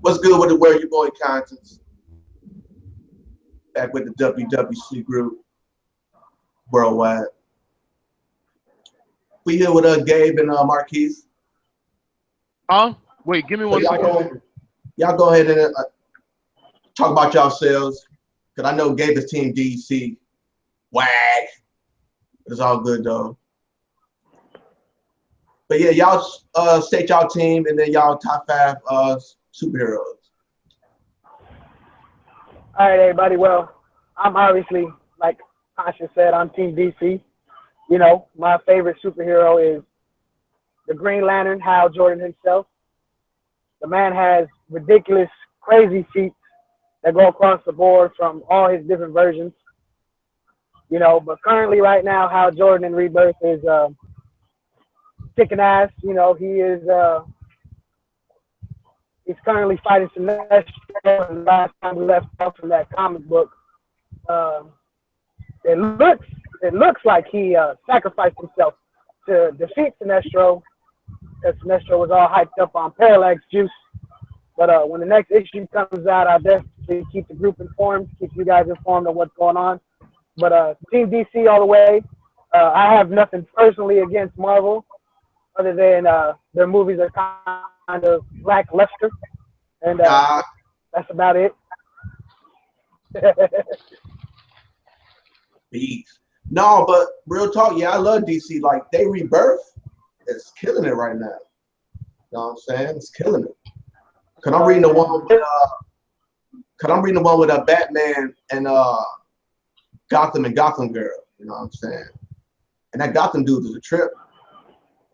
What's good with the word your boy Contents? Back with the WWC group worldwide. We here with Gabe and Marquise. Huh? Wait, give me So one second. y'all go ahead and talk about yourselves. Cause I know Gabe is Team DC. Wag. It's all good though. But yeah, y'all state y'all team and then y'all top five superheroes. All right, everybody. Well, I'm obviously, like Tasha said, I'm Team DC. You know, my favorite superhero is the Green Lantern, Hal Jordan himself. The man has ridiculous, crazy feats that go across the board from all his different versions. You know, but currently, right now, Hal Jordan in Rebirth is kicking ass. You know, he's currently fighting Sinestro, and last time we left off from that comic book, uh, it looks it looks like he sacrificed himself to defeat Sinestro, because Sinestro was all hyped up on Parallax juice. But when the next issue comes out, I'll definitely keep the group informed, keep you guys informed on what's going on. But Team DC all the way. I have nothing personally against Marvel, other than their movies are kind of lackluster, and Nah, that's about it. beef. No, but real talk, yeah, I love DC. Like they rebirth is killing it right now. You know what I'm saying? It's killing it. Cause I'm reading the one with Batman and Gotham and Gotham Girl. You know what I'm saying? And that Gotham dude is a trip.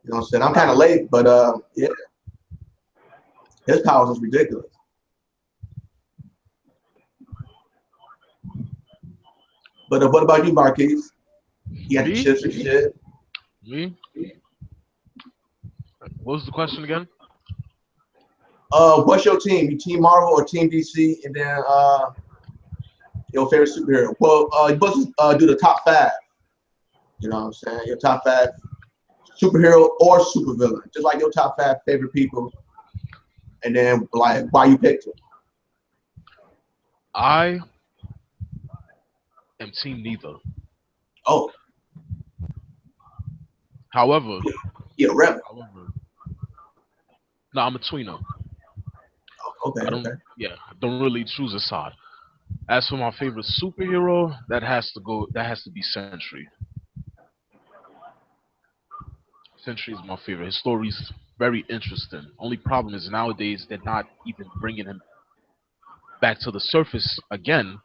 You know what I'm saying? I'm kind of late, but yeah, his powers is ridiculous. But what about you, Marquise? You got the Me? chips and shit. Me? What was the question again? What's your team? You Team Marvel or Team DC? And then your favorite superhero. Well, you supposed to do the top five. You know what I'm saying? Your top five superhero or supervillain. Just like your top five favorite people. And then like why you picked them. I am team neither. Oh, However, yeah, rebel. however, no, I'm a tweener. Okay, I don't, okay. yeah, I don't really choose a side. As for my favorite superhero, that has to be Sentry. Sentry is my favorite. His story's very interesting. Only problem is nowadays they're not even bringing him back to the surface again.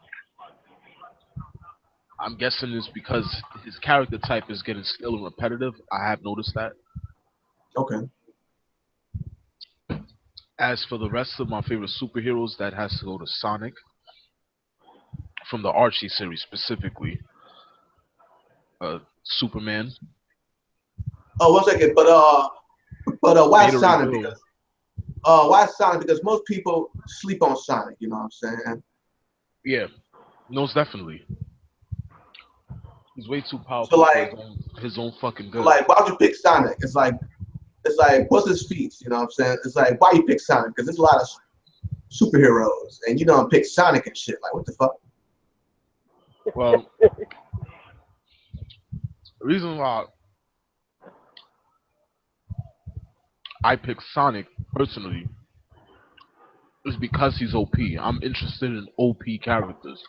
I'm guessing it's because his character type is getting stale and repetitive. I have noticed that. Okay. As for the rest of my favorite superheroes, that has to go to Sonic from the Archie series specifically. Superman, Oh, 1 second. But why Beta Ray Sonic? Bill. Because why Sonic? Because most people sleep on Sonic. You know what I'm saying? Yeah, most definitely. He's way too So powerful for like, his own fucking so good. like, why'd you pick Sonic? It's like, what's his feats? You know what I'm saying? It's like, why you pick Sonic? Because there's a lot of superheroes, and you don't pick Sonic and shit. Like, what the fuck? Well, the reason why I pick Sonic personally is because he's OP. I'm interested in OP characters.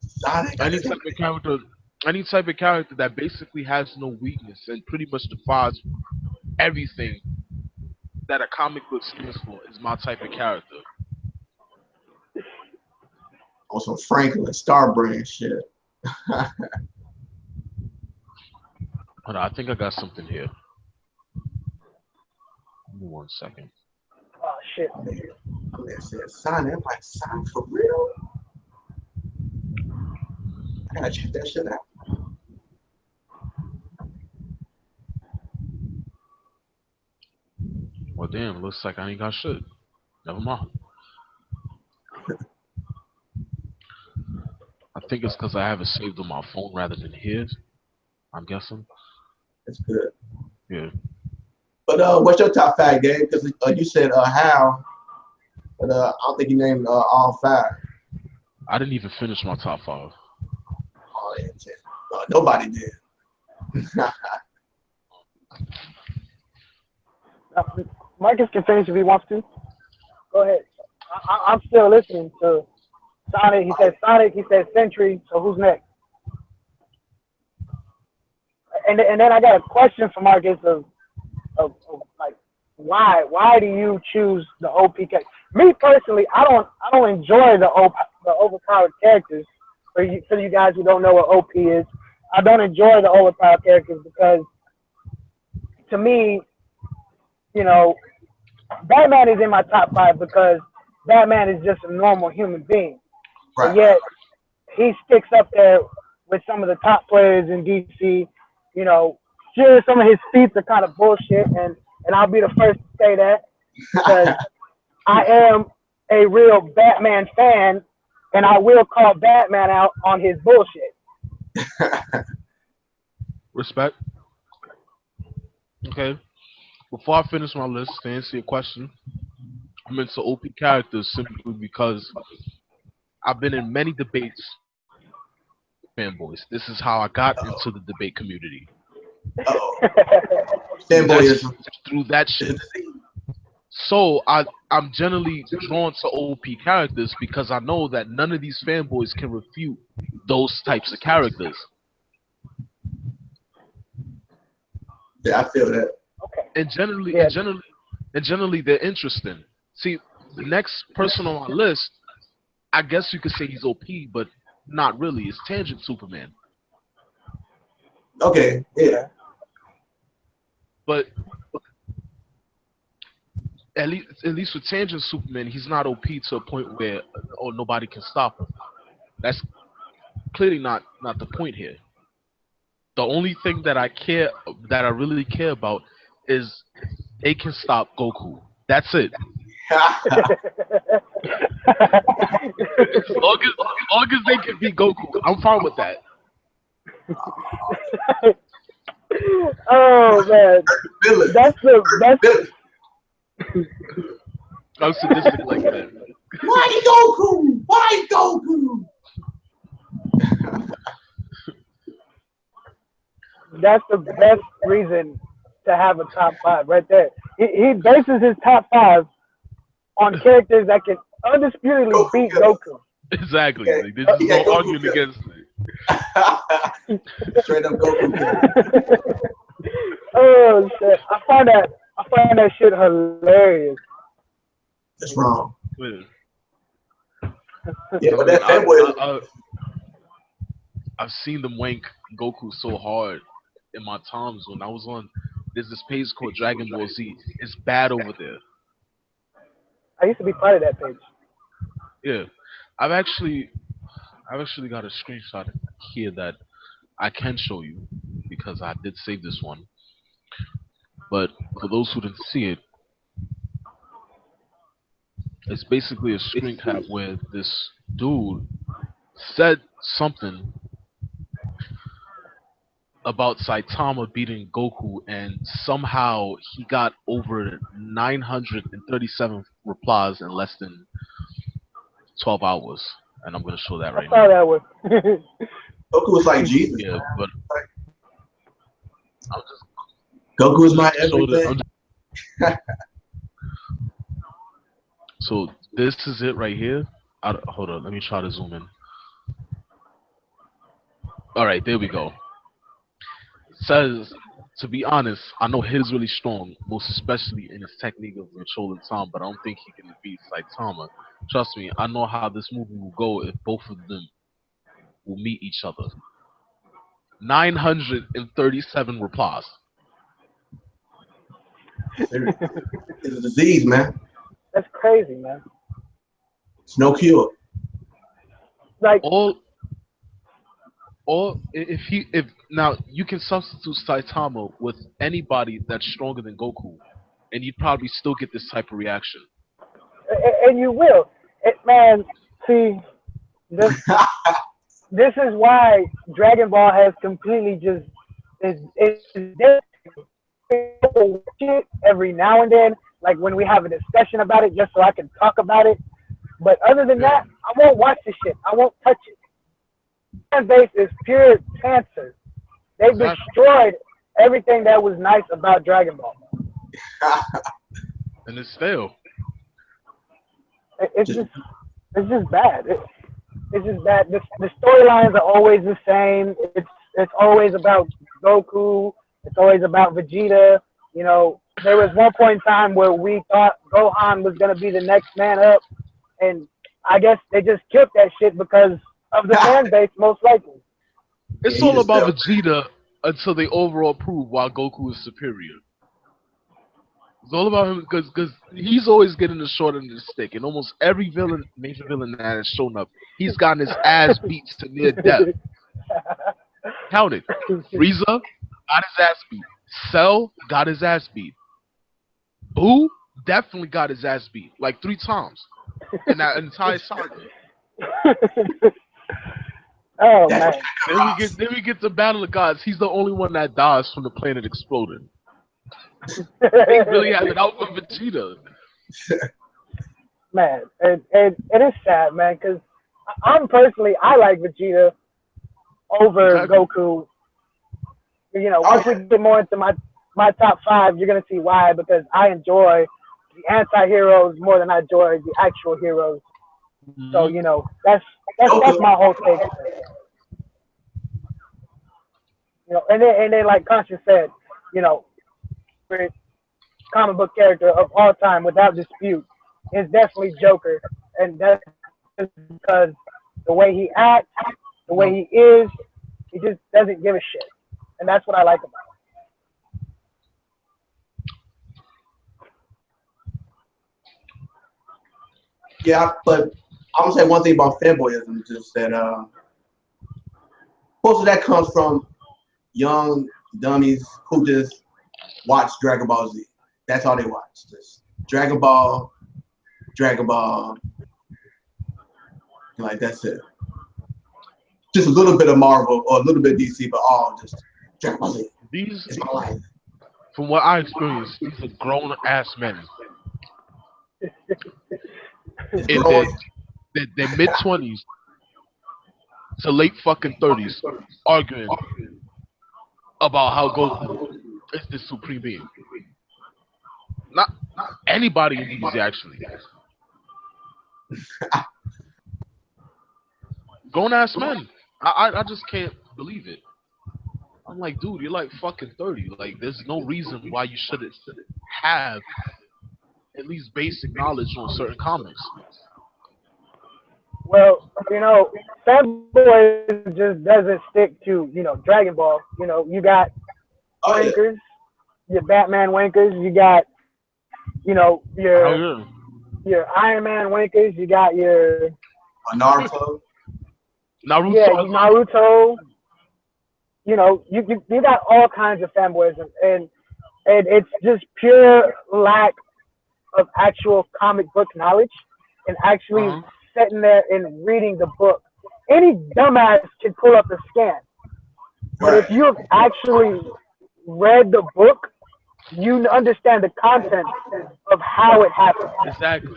Sonic. Any type of character, any type of character that basically has no weakness and pretty much defies everything that a comic book stands for is my type of character. Also, Franklin, Starbrand shit. Hold on, I think I got something here. Give me 1 second. Oh shit. I said Sonic. I'm like, Sonic for real? I gotta check that shit out. Well, damn, looks like I ain't got shit. Never mind. I think it's because I have it saved on my phone rather than his. I'm guessing. It's good. Yeah. But what's your top five, Gabe? Because you said how, but I don't think you named all five. I didn't even finish my top five. Oh, yeah, nobody did. Marcus can finish if he wants to. Go ahead. I'm still listening to Sonic. He said Sonic. He said Century. So who's next? And then I got a question for Marcus of like why do you choose the OP character? Me personally, I don't enjoy the overpowered characters. For you guys who don't know what OP is, I don't enjoy the overpowered characters because to me, you know, Batman is in my top five because Batman is just a normal human being. Right. But yet he sticks up there with some of the top players in DC. You know, sure, some of his feats are kind of bullshit, and I'll be the first to say that because I am a real Batman fan, and I will call Batman out on his bullshit. Respect. Okay. Before I finish my list, to answer your question, I'm into OP characters simply because I've been in many debates with fanboys. This is how I got into the debate community. Fanboyism. Through that shit. So I'm generally drawn to OP characters because I know that none of these fanboys can refute those types of characters. Yeah, I feel that. Okay. And generally they're interesting. See, the next person on my list, I guess you could say he's OP, but not really. It's Tangent Superman. Okay, yeah. But at least with Tangent Superman, he's not OP to a point where nobody can stop him. That's clearly not the point here. The only thing that I really care about is they can stop Goku. That's it. As long as they can beat Goku, I'm fine with that. Oh man, that's I'm sadistic like that. Why Goku? Why Goku? That's the best reason to have a top five right there. He bases his top five on characters that can undisputedly beat Goku. Exactly. Okay. Like, there's no arguing against it. Straight up Goku. Oh shit! I find that shit hilarious. That's wrong. Yeah, but that fanboy. I've seen them wank Goku so hard in my times when I was on. There's this page called Dragon Ball Z. It's bad over there. I used to be part of that page. Yeah, I've actually got a screenshot here that I can show you because I did save this one. But for those who didn't see it, it's basically a screen cap where this dude said something about Saitama beating Goku, and somehow he got over 937 replies in less than 12 hours. And I'm going to show that right I saw now. that one. Goku was like Jesus. Yeah, but Goku is my everything. So this is it right here. Hold on, let me try to zoom in. All right, there we go. Says, to be honest, I know his really strong, most especially in his technique of controlling time, but I don't think he can defeat Saitama. Trust me, I know how this movie will go if both of them will meet each other. 937 replies. It's a disease, man. That's crazy, man. It's no cure. Like or if now you can substitute Saitama with anybody that's stronger than Goku, and you'd probably still get this type of reaction. And you will. Man, see, this is why Dragon Ball has completely just is different every now and then, like when we have a discussion about it, just so I can talk about it. But other than that, I won't watch the shit. I won't touch it. Fan base is pure cancer. They've destroyed everything that was nice about Dragon Ball. And it's stale. It's just bad. It's just bad. The storylines are always the same. It's always about Goku. It's always about Vegeta. You know, there was one point in time where we thought Gohan was gonna be the next man up, and I guess they just killed that shit because of the fan base, most likely. It's all about Vegeta until they overall prove why Goku is superior. It's all about him because he's always getting the short end of the stick. And almost every major villain that has shown up, he's gotten his ass beat to near death. Count it. Frieza got his ass beat. Cell got his ass beat. Boo definitely got his ass beat like 3 times in that entire saga. Oh man! Then we get to Battle of Gods. He's the only one that dies from the planet exploding. They really have it out for Vegeta. Man, it is sad, man, because I like Vegeta over Goku. You know, once we get more into my top 5, you're gonna see why. Because I enjoy the anti-heroes more than I enjoy the actual heroes. Mm-hmm. So you know, that's my whole take. You know, and then like Conscious said, you know, comic book character of all time without dispute is definitely Joker, and that's because the way he acts, the way he is, he just doesn't give a shit, and that's what I like about him. Yeah, but I'm gonna say one thing about fanboyism, just that most of that comes from young dummies who just watch Dragon Ball Z. That's all they watch. Just Dragon Ball. Like that's it. Just a little bit of Marvel or a little bit of DC, but all just Dragon Ball Z. These, it's my life. From what I experienced, these are grown ass men. In their mid-20s to late fucking 30s arguing about how Goku is the supreme being. Not anybody in DBZ, actually. Grown-ass men. I just can't believe it. I'm like, dude, you're like fucking 30. Like, there's no reason why you shouldn't have at least basic knowledge on certain comics. Well, you know, fanboy just doesn't stick to, you know, Dragon Ball. You know, you got wankers, your Batman wankers, you got, you know, your Iron Man wankers, you got your Naruto. Yeah, Naruto. You know, you got all kinds of fanboyism, and it's just pure lack of actual comic book knowledge and actually sitting there and reading the book. Any dumbass can pull up a scan. But if you've actually read the book, you understand the content of how it happened. Exactly.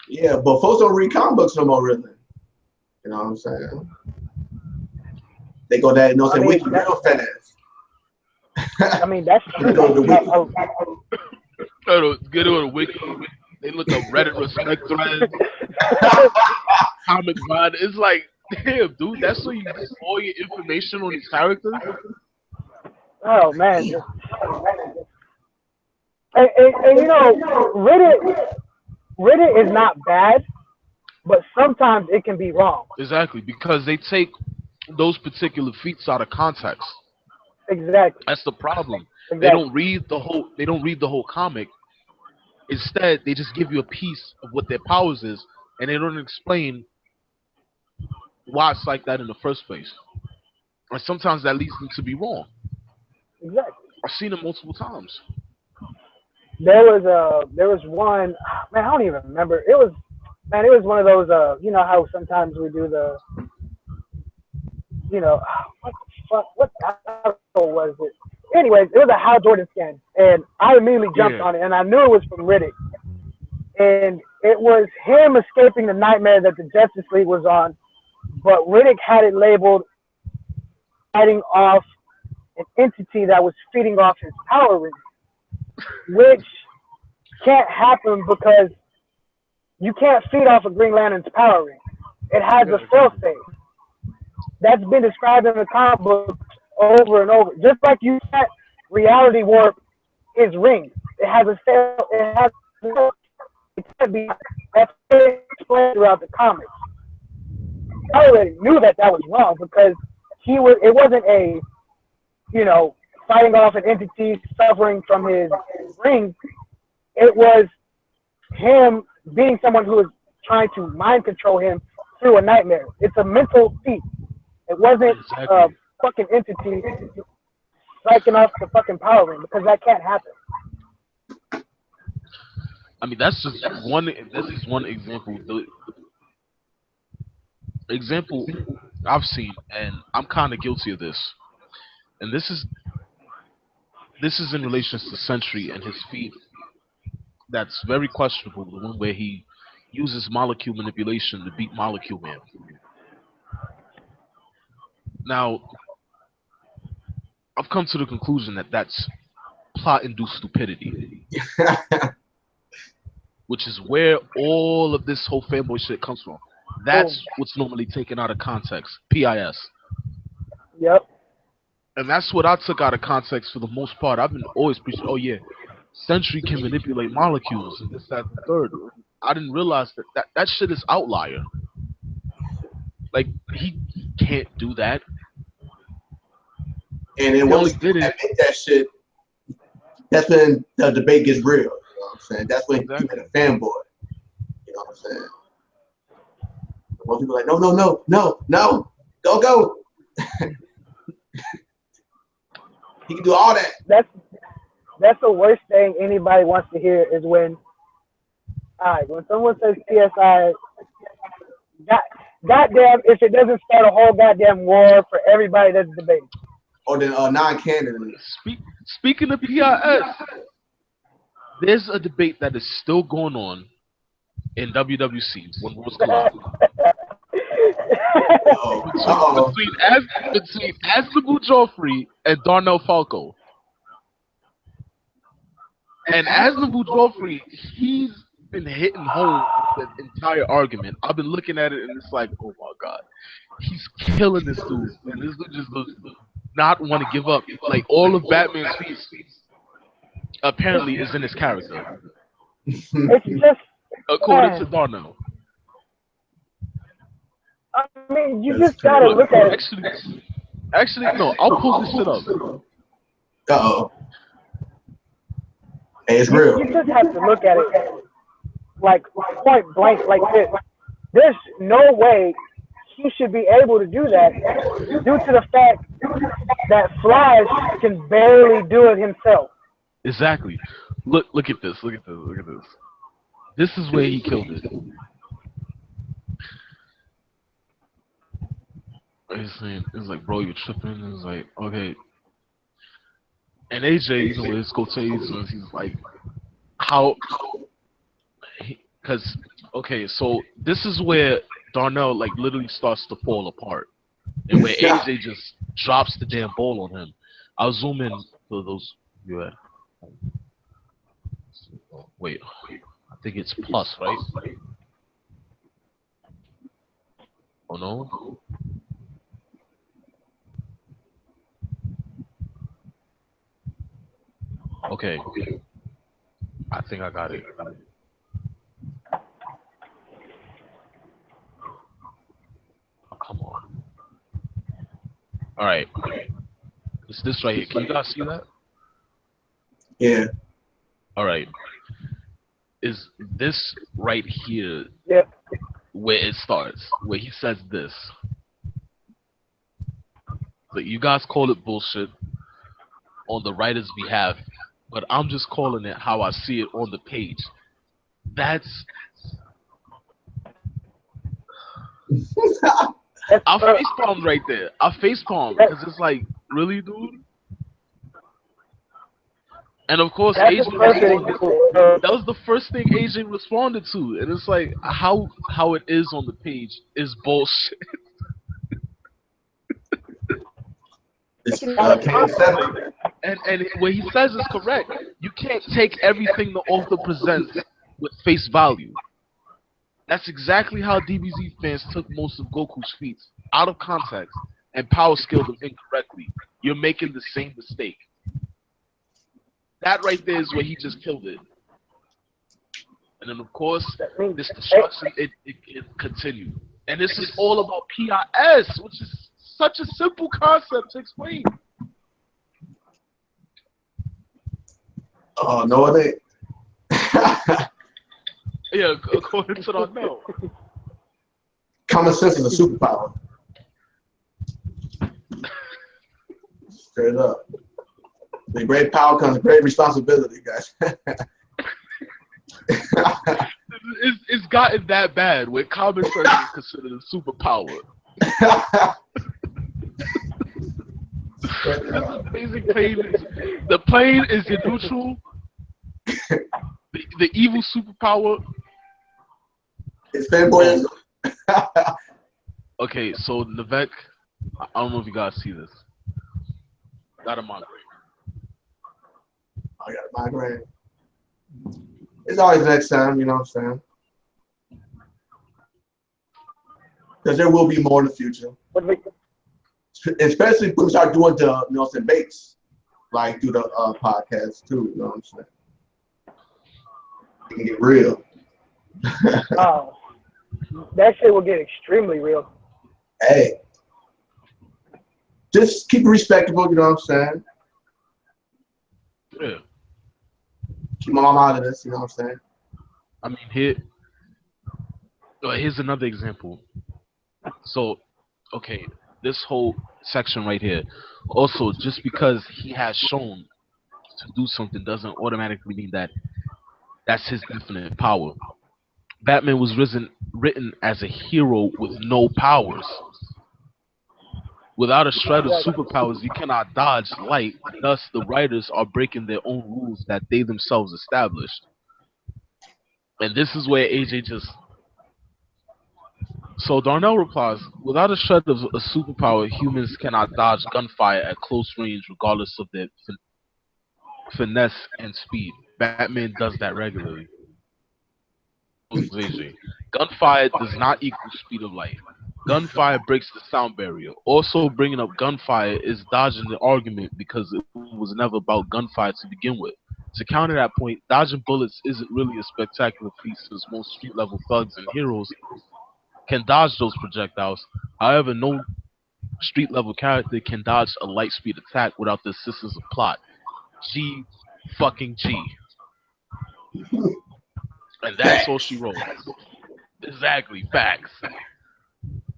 Yeah, but folks don't read comic books no more, really. You know what I'm saying? They go that, you know what I'm saying, wiki, real fast. I mean, that's true. Get on the wiki. They look up Reddit respect threads, comic mod. It's like, damn, dude, that's where you get all your information on these characters. Oh man, and you know, Reddit is not bad, but sometimes it can be wrong. Exactly, because they take those particular feats out of context. Exactly. That's the problem. Exactly. They don't read the whole. They don't read the whole comic. Instead, they just give you a piece of what their powers is, and they don't explain why it's like that in the first place. And sometimes that leads them to be wrong. Exactly. I've seen it multiple times. There was one, man, I don't even remember. It was one of those, you know how sometimes we do what the fuck, what article was it? Anyways, it was a Hal Jordan scan, and I immediately jumped on it, and I knew it was from Riddick, and it was him escaping the nightmare that the Justice League was on, but Riddick had it labeled fighting off an entity that was feeding off his power ring, which can't happen because you can't feed off a Green Lantern's power ring. It has a failsafe. That's been described in the comic books over and over. Just like you said, reality warp is ring. It has a fail. It can't be. That's explained throughout the comics. I already knew that was wrong because it wasn't a, fighting off an entity suffering from his ring. It was him being someone who was trying to mind control him through a nightmare. It's a mental feat. It wasn't a fucking entity striking off the fucking power ring because that can't happen. I mean, that's just one. This is one example. The example I've seen, and I'm kind of guilty of this. And this is in relation to Sentry and his feat. That's very questionable. The one where he uses molecule manipulation to beat Molecule Man. Now, I've come to the conclusion that that's plot-induced stupidity, which is where all of this whole fanboy shit comes from. That's what's normally taken out of context. PIS. Yep. And that's what I took out of context for the most part. I've been always preaching, oh yeah, Sentry can manipulate molecules and this, that, and the third. I didn't realize that shit is outlier. Like, he can't do that. And then once you admit that shit, that's when the debate gets real. You know what I'm saying? That's when you get a fanboy. You know what I'm saying? Most people are like, no, don't go. He can do all that. That's the worst thing anybody wants to hear is when someone says PSI, goddamn, if it doesn't start a whole goddamn war for everybody that's debating. Or the non-canon. Speaking of PIS, there's a debate that is still going on in WWC when Worlds Collide. Between Asnabu Joffrey and Darnell Falco. And Asnabu Joffrey, he's been hitting home with the entire argument. I've been looking at it and it's like, oh my god, he's killing this dude. And this dude just does not want to give up. Like, all of Batman's feats apparently is in his character. It's just according to Darnell. I mean, you just gotta look at it. Actually, no. I'll pull this shit up. Uh-oh. Hey, it's real. You just have to look at it like point blank like this. There's no way he should be able to do that due to the fact that Flash can barely do it himself. Exactly. Look at this. Look at this. This is where he killed it. It's like, bro, you're tripping. It's like, okay. And AJ, with his quotations, he's like, how? Because, okay, so this is where Darnell, like, literally starts to fall apart. And where AJ just drops the damn ball on him. I'll zoom in for those. Yeah. Wait, I think it's plus, right? Oh, no? Okay. I think I got it. Oh, come on. All right. It's this right here. Can you guys see that? Yeah. All right. Is this right here where it starts? Where he says this. But you guys call it bullshit on the writer's behalf, but I'm just calling it how I see it on the page. That's I face palmed right there. I face palmed because it's like, really, dude. And of course, That's AJ a perfect responded. example. That was the first thing AJ responded to, and it's like how it is on the page is bullshit. It's KM7. And what he says is correct. You can't take everything the author presents with face value. That's exactly how DBZ fans took most of Goku's feats out of context and power skilled them incorrectly. You're making the same mistake. That right there is where he just killed it. And then, of course, this destruction, it continued. And this is all about PIS, which is such a simple concept to explain. Oh, no, it ain't. Yeah, according to the no. Common sense is a superpower. Straight up. With great power comes great responsibility, guys. It's gotten that bad where common sense is considered a superpower. This is basic plane. The plane is your neutral. The evil superpower. It's fanboyism. Okay, so Navek, I don't know if you guys see this. Got a migraine. I got a migraine. It's always next time, you know what I'm saying? Because there will be more in the future. Especially when we start doing the, you know, some baits, like through the podcast too, you know what I'm saying? It can get real. Oh, that shit will get extremely real. Hey, just keep it respectable, you know what I'm saying? Yeah. Keep my mom out of this, you know what I'm saying? I mean, here's another example. So, okay, this whole section right here. Also, just because he has shown to do something doesn't automatically mean that that's his infinite power. Batman was written as a hero with no powers. Without a shred of superpowers, you cannot dodge light. Thus, the writers are breaking their own rules that they themselves established. And this is where AJ just... So Darnell replies, without a shred of a superpower, humans cannot dodge gunfire at close range regardless of their finesse and speed. Batman does that regularly. AJ. Gunfire does not equal speed of light. Gunfire breaks the sound barrier. Also, bringing up gunfire is dodging the argument because it was never about gunfire to begin with. To counter that point, dodging bullets isn't really a spectacular feat since most street-level thugs and heroes can dodge those projectiles. However, no street-level character can dodge a light-speed attack without the assistance of plot. G fucking G. And that's all she wrote. Exactly, facts.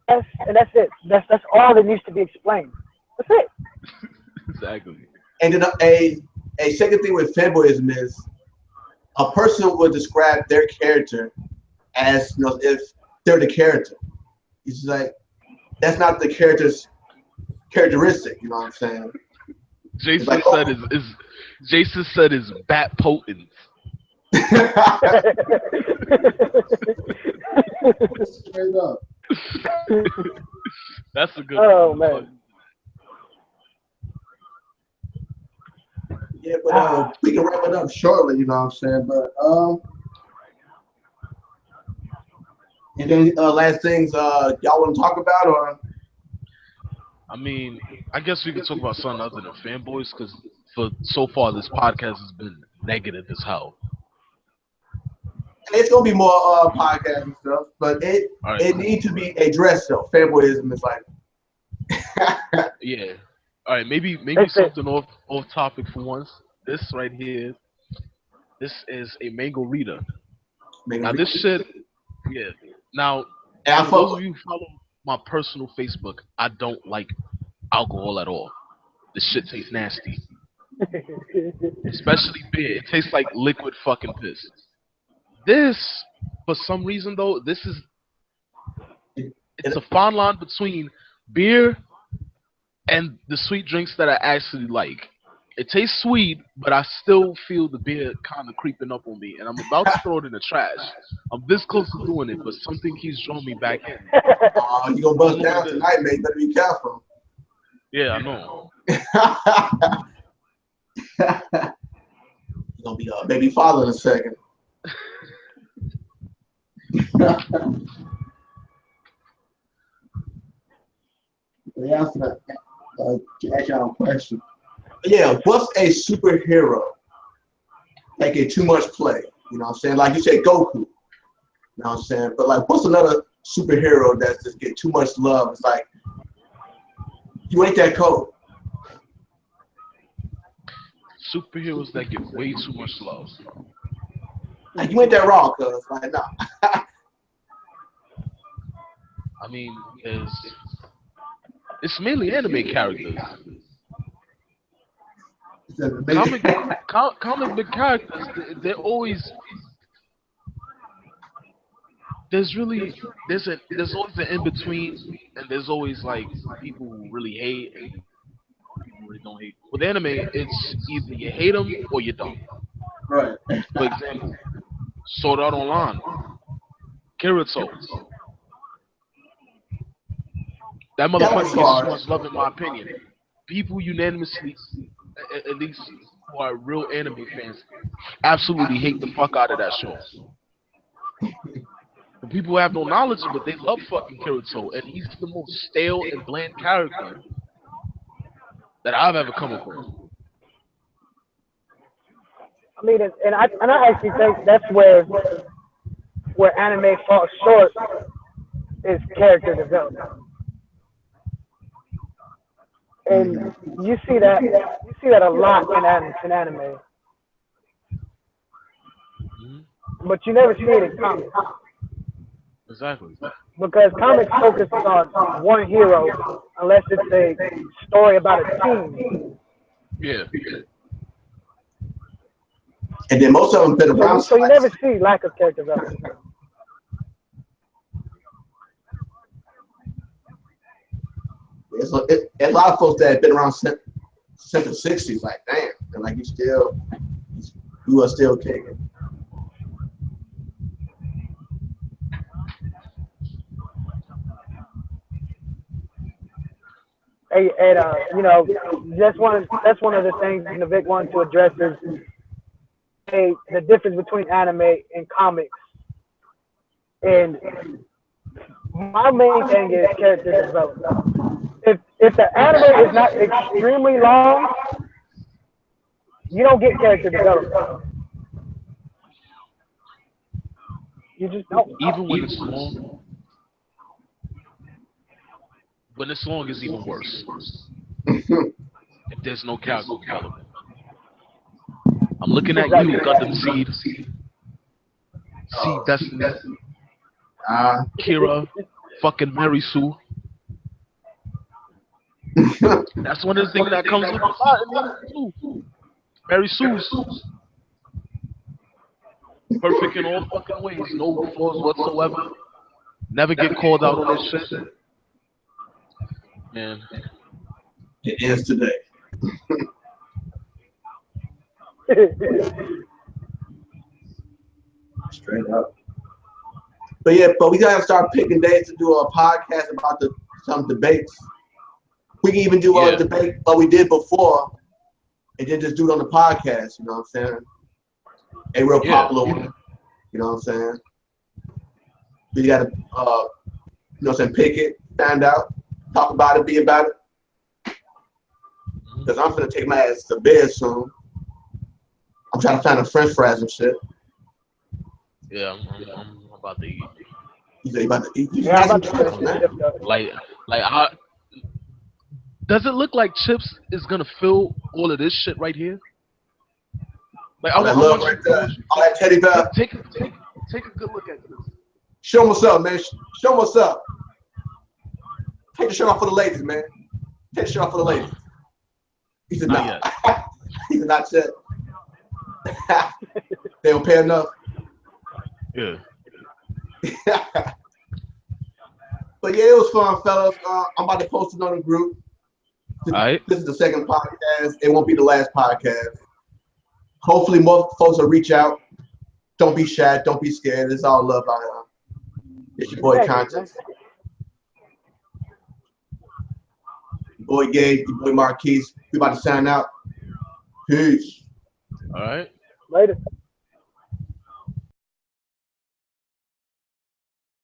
And that's it. That's all that needs to be explained. That's it. Exactly. And then a second thing with fanboyism is a person would describe their character as, you know, if they're the character. It's just like, that's not the character's characteristic, you know what I'm saying? Jason like, said Jason said is bat potent. Straight up. That's a good Oh, one. man. Yeah, but we can wrap it up shortly, you know what I'm saying? But and then last things y'all want to talk about, or? I mean, I guess we could talk about something other than fanboys, because for so far this podcast has been negative as hell. It's gonna be more podcasts and stuff, but it needs to be addressed though. Fanboyism is like Yeah. All right, maybe something off topic for once. This right here, this is a mango reader. Now this shit, yeah. Now, for those of you who follow my personal Facebook, I don't like alcohol at all. This shit tastes nasty, especially beer. It tastes like liquid fucking piss. This, for some reason though, this is it's a fine line between beer and the sweet drinks that I actually like. It tastes sweet, but I still feel the beer kind of creeping up on me, and I'm about to throw it in the trash. I'm this close to doing it, but something keeps drawing me back in. You gonna bust down tonight, man. You better be careful. Yeah, I know. You're gonna be a baby father in a second. Yeah, to ask y'all a question. Yeah, what's a superhero that get too much play? You know what I'm saying? Like you said, Goku. You know what I'm saying? But like, what's another superhero that just get too much love? It's like, you ain't that cold. Superheroes that get way too much love. Like, you ain't that wrong, cuz. Like, nah. I mean, it's mainly anime characters. Comic book characters, they're always there's always an in between, and there's always like people who really hate and people who really don't hate. With anime, it's either you hate them or you don't. Right. For example, Sword Art Online, Kirito. That motherfucker gets too much love in my opinion. People unanimously, at least who are real anime fans, absolutely hate the fuck out of that show. The people who have no knowledge of it, they love fucking Kirito, and he's the most stale and bland character that I've ever come across. I mean, and I actually think that's where anime falls short is character development. And you see that a lot in anime, but you never see it in comics. Exactly. Because comics focus on one hero, unless it's a story about a team. Yeah. And then most of them been around. So you never see lack of character development. A lot of folks that have been around since the 60s, like, damn, and like you are still kicking. And you know, that's one of the things the Vic wanted to address is the difference between anime and comics. And my main thing is character development. If the anime is not extremely long, you don't get character development. You just don't. Even when it's long. When it's long, it's even worse. If there's no character development. I'm looking at you, Gundam Seed. Seed Destiny. Kira. Fucking Mary Sue. That's one of the things that comes with the lot in the too. Mary Sue's perfect in all fucking ways. No flaws whatsoever. Never get called out on this shit. Man. It ends today. Straight up. But yeah, but we gotta start picking days to do a podcast about some debates. We can even do a debate what we did before, and then just do it on the podcast. You know what I'm saying? A real popular one. You know what I'm saying? We gotta, you know what I'm saying? Pick it, stand out, talk about it, be about it. Because I'm gonna take my ass to bed soon. I'm trying to find a French fries and shit. Yeah, I'm about to eat. You say you about to eat? Yeah, I'm about to like does it look like Chips is gonna fill all of this shit right here? Like all that love right there, all that teddy bear. Take a good look at this. Show them what's up, man. Show them what's up. Take the shirt off for the ladies, man. Take the shirt off for the ladies. He said, "Nah." He said, "Not yet." They don't pay enough. Yeah. But yeah, it was fun, fellas. I'm about to post it on the group. All right. This is the second podcast. It won't be the last podcast. Hopefully, more folks will reach out. Don't be shy. Don't be scared. It's all love out here. It's your boy Content. Your boy Gabe. Your boy Marquise. We about to sign out. Peace. All right. Later.